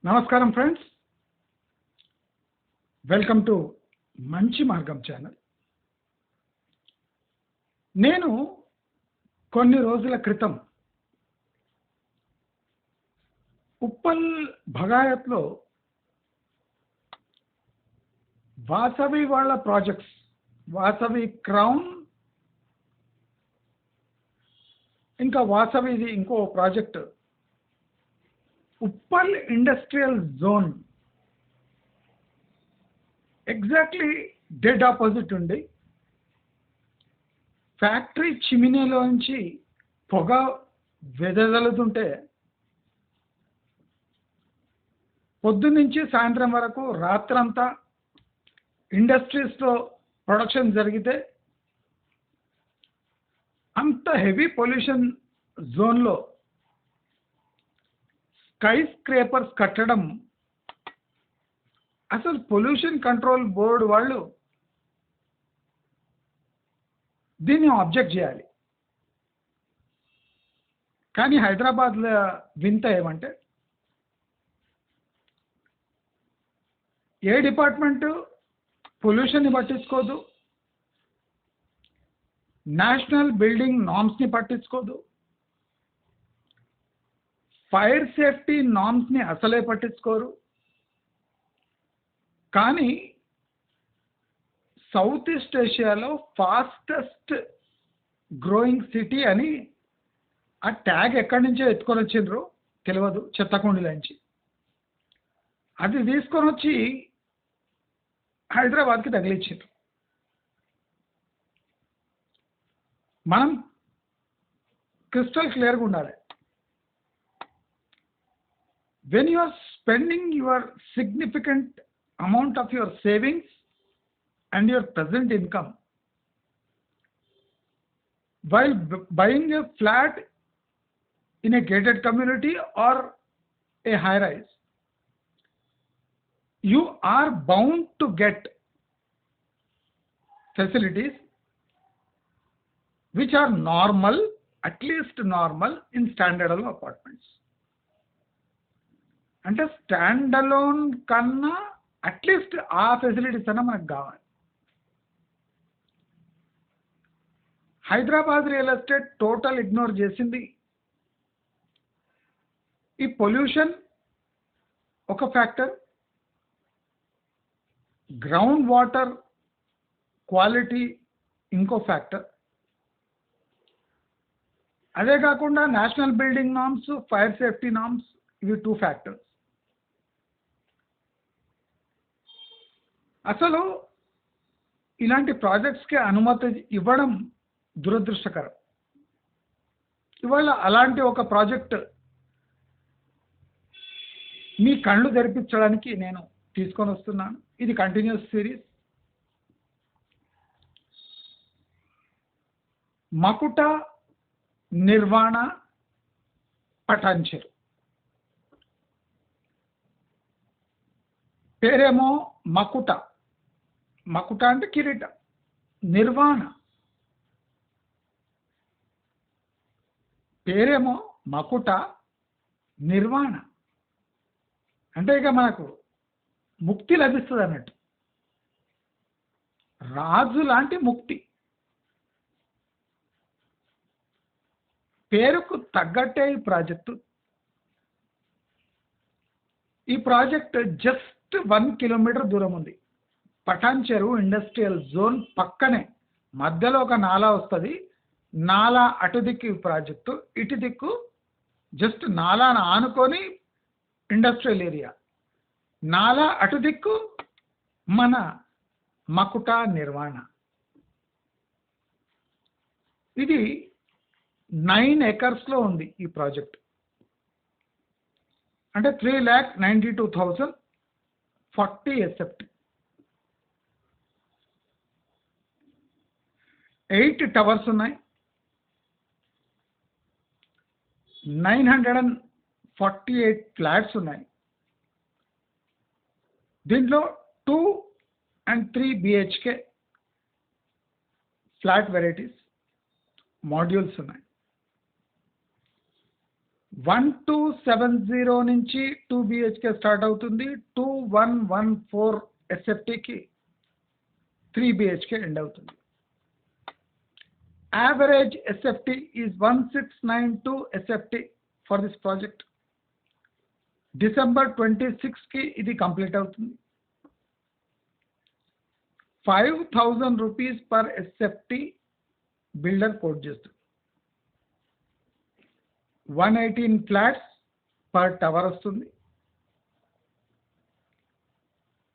నమస్కారం friends, welcome to మంచి మార్గం ఛానల్. నేను కొన్ని రోజుల క్రితం ఉప్పల్ భగాయత్లో వాసవి వాళ్ళ ప్రాజెక్ట్స్, వాసవి క్రౌన్, ఇంకా వాసవిది ఇంకో project Uppal industrial zone exactly dead opposite ఉండి ఫ్యాక్టరీ చిమినీలోంచి పొగ వెదజల్లుతుంటే పొద్దున్నుంచి సాయంత్రం వరకు రాత్రంతా ఇండస్ట్రీస్లో ప్రొడక్షన్ జరిగితే అంత హెవీ పొల్యూషన్ జోన్లో స్కై స్క్రేపర్స్ కట్టడం అసలు పొల్యూషన్ కంట్రోల్ బోర్డు వాళ్ళు దీన్ని ఆబ్జెక్ట్ చేయాలి. కానీ హైదరాబాద్లో వింత ఏమంటే ఏ డిపార్ట్మెంటు పొల్యూషన్ని పట్టించుకోదు, నేషనల్ బిల్డింగ్ నామ్స్ని పట్టించుకోదు, ఫైర్ సేఫ్టీ నామ్స్ని అసలే పట్టించుకోరు. కానీ సౌత్ ఈస్ట్ ఏషియాలో ఫాస్టెస్ట్ గ్రోయింగ్ సిటీ అని ఆ ట్యాగ్ ఎక్కడి నుంచో ఎత్తుకొని వచ్చిండ్రు తెలియదు, చెత్తకుండీలోంచి అది తీసుకొని వచ్చి హైదరాబాద్కి తగిలించారు. మనం క్రిస్టల్ క్లియర్గా ఉండాలి. when you are spending your significant amount of your savings and your present income while buying a flat in a gated community or a high rise, you are bound to get facilities which are normal, at least normal in standalone apartments. అంటే stand alone కన్నా at least ఆ facilities అన్నా మనకు కావాలి. Hyderabad real estate total ignore చేసింది. ఈ pollution ఒక factor, ground water quality ఇంకో ఫ్యాక్టర్, అదే కాకుండా national building norms, fire safety norms, ఇవి 2 ఫ్యాక్టర్స్. అసలు ఇలాంటి ప్రాజెక్ట్స్కి అనుమతి ఇవ్వడం దురదృష్టకరం. ఇవాళ అలాంటి ఒక ప్రాజెక్ట్ మీ కళ్ళు తెరిపించడానికి నేను తీసుకొని వస్తున్నాను. ఇది కంటిన్యూస్ సిరీస్. మకుట నిర్వాణ పటాన్చెరు. పేరేమో మకుట, మకుట అంటే కిరీటం. నిర్వాణ పేరేమో మకుట, నిర్వాణ అంటే ఇక మనకు ముక్తి లభిస్తుంది అన్నట్టు. రాజు లాంటి ముక్తి. పేరుకు తగ్గట్టే ఈ ప్రాజెక్టు. ఈ ప్రాజెక్ట్ జస్ట్ 1 కిలోమీటర్ దూరం ఉంది. పటాన్చెరు ఇండస్ట్రియల్ జోన్ పక్కనే మధ్యలో ఒక నాలా వస్తుంది. నాలా అటు దిక్కు ఈ ప్రాజెక్టు, ఇటు దిక్కు జస్ట్ నాలాను ఆనుకొని ఇండస్ట్రియల్ ఏరియా. నాలా అటు దిక్కు మన మకుట నిర్వాణ. ఇది 9 ఎకర్స్లో ఉంది ఈ ప్రాజెక్ట్. అంటే 3,92,040 ఎస్ఎఫ్టీ. 8 టవర్స్ ఉన్నాయి. 948 ఫ్లాట్స్ ఉన్నాయి. దీంట్లో 2 and 3 BHK flat varieties, modules ఉన్నాయి. 1270 నుంచి 2 BHK స్టార్ట్ అవుతుంది. 2114 SFTకి 3 BHK ఎండ్ అవుతుంది. Average SFT is 1692 SFT for this project. December 26కి ఇది కంప్లీట్ అవుతుంది. 5000 rupees per SFT builder quote చేస్తుంది. 118 ఫ్లాట్స్ పర్ టవర్ వస్తుంది.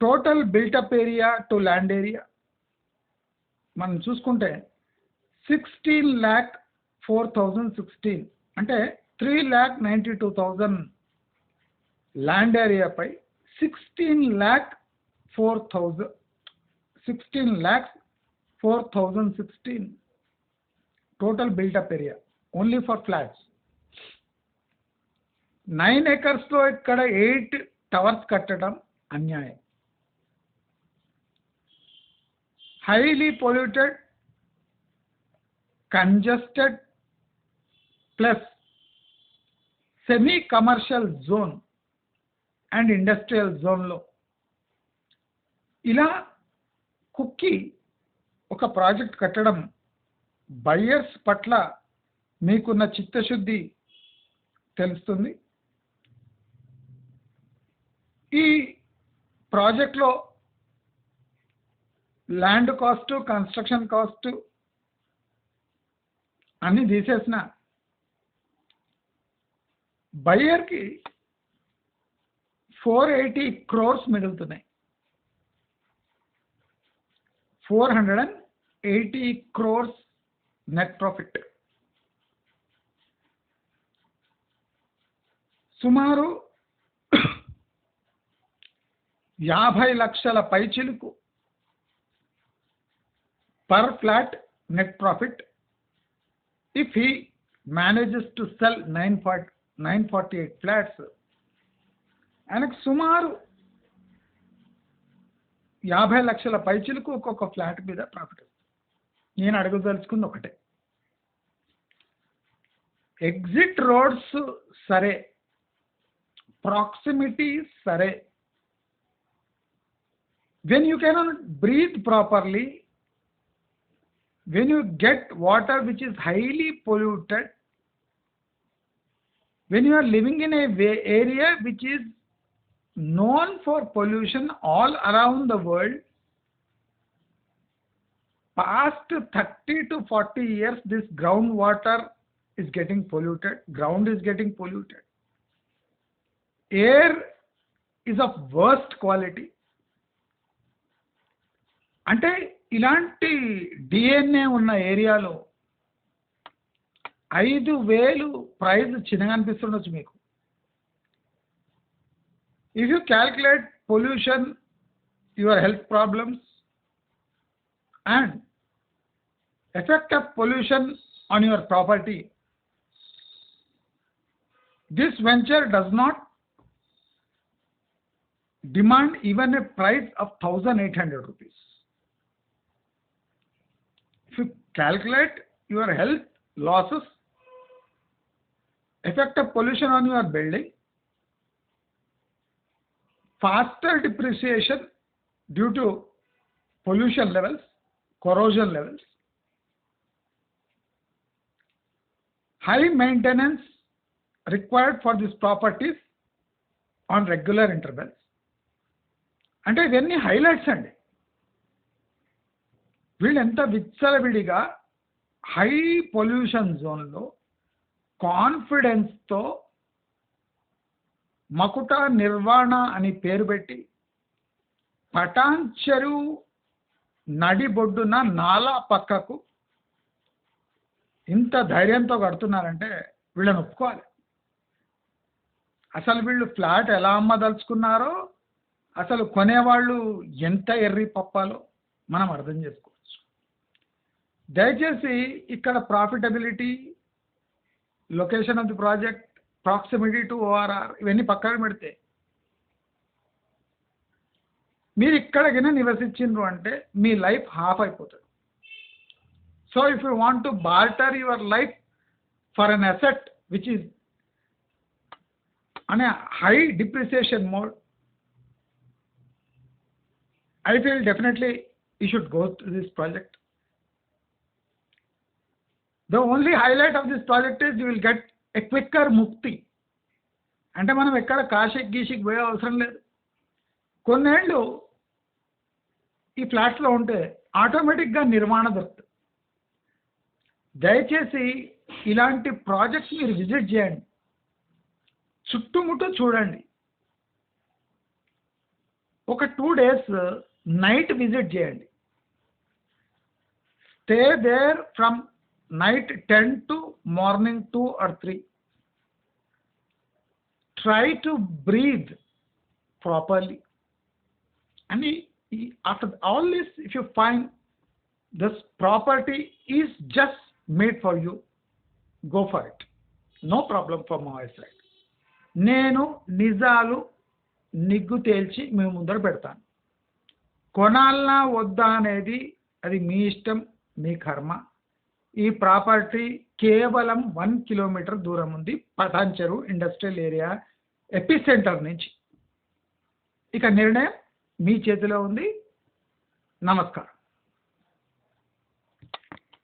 Total built up area to land area మనం చూసుకుంటే 16,04,016 అంటే 3,92,000 ల్యాండ్ ఏరియాపై 16,04,016 total built up area only for flats. 9 acresలో ఇక్కడ 8 టవర్స్ కట్టడం అన్యాయం. Highly polluted, congested plus semi commercial zone and industrial జోన్లో ఇలా కుక్కి ఒక ప్రాజెక్ట్ కట్టడం బయ్యర్స్ పట్ల మీకున్న చిత్తశుద్ధి తెలుస్తుంది. ఈ ప్రాజెక్ట్లో ల్యాండ్ కాస్ట్, కన్స్ట్రక్షన్ కాస్ట్ అన్ని తీసేసిన బయ్యర్కి 480 crores మిగులుతున్నాయి. 480 crores నెట్ ప్రాఫిట్. సుమారు 50 లక్షల పైచిలుకు per flat net profit if he manages to sell 948 flats. ఆయనకు సుమారు 50 లక్షల పైచిలకు ఒక్కొక్క ఫ్లాట్ మీద ప్రాఫిట్ వస్తుంది. నేను అడగదలుచుకుంది ఒకటే, ఎగ్జిట్ రోడ్స్ సరే, ప్రాక్సిమిటీ సరే, when you cannot breathe properly, when you get water which is highly polluted, when you are living in a area which is known for pollution all around the world, past 30 to 40 years this groundwater is getting polluted, ground is getting polluted, air is of worst quality. అంటే ఇలాంటి DNA ఉన్న ఏరియాలో 5,000 praise చిన్నగా అనిపిస్తుండొచ్చు మీకు. If you calculate pollution, your health problems and effect of pollution on your property, this venture does not demand even a price of 1,800 rupees. If you calculate your health losses, effect of pollution on your building, faster depreciation due to pollution levels, corrosion levels, high maintenance required for these properties on regular intervals. అంటే ఇవన్నీ highlights అండి. వీళ్ళు ఎంత విచ్చలవిడిగా high pollution జోన్లో కాన్ఫిడెన్స్తో మకుట నిర్వాణ అని పేరు పెట్టి పటాన్ చెరువు నడిబొడ్డున నాలా పక్కకు ఇంత ధైర్యంతో కడుతున్నారంటే వీళ్ళని ఒప్పుకోవాలి. అసలు వీళ్ళు ఫ్లాట్ ఎలా అమ్మదలుచుకున్నారో, అసలు కొనేవాళ్ళు ఎంత ఎర్రి పప్పాలో మనం అర్థం చేసుకోవచ్చు. దయచేసి ఇక్కడ profitability, location of the project, proximity to ORR ఇవన్నీ పక్కన పెడితే మీరు ఇక్కడికైనా నివసించిండ్రు అంటే మీ లైఫ్ హాఫ్ అయిపోతుంది. So if you want to barter your life for an asset which is on a high depreciation mode, I feel definitely you should go to this project. The only highlight of this project is you will get a quicker mukti. అంటే మనం ఎక్కడ కాశీకి గీషికి పోయే అవసరం లేదు. కొన్నేళ్ళు ఈ ఫ్లాట్స్లో ఉంటే ఆటోమేటిక్గా నిర్మాణ దొరుకుతుంది. దయచేసి ఇలాంటి ప్రాజెక్ట్స్ మీరు విజిట్ చేయండి, చుట్టుముట్టు చూడండి. ఒక 2 days నైట్ విజిట్ చేయండి. Stay there from night 10 to morning 2 or 3. Try to breathe properly. And after all this, if you find this property is just made for you, go for it. No problem from my side. నేను నిజాలు నిగ్గు తేల్చి మీ ముందర పెడతాను. కొనాలనా వద్దా అనేది అది మీ ఇష్టం, మీ కర్మ. ఈ ప్రాపర్టీ కేవలం 1 kilometer దూరం ఉంది పటాన్ చెరువు ఇండస్ట్రియల్ ఏరియా ఎపిసెంటర్ నుంచి. ఇక నిర్ణయం మీ చేతిలో ఉంది. నమస్కారం.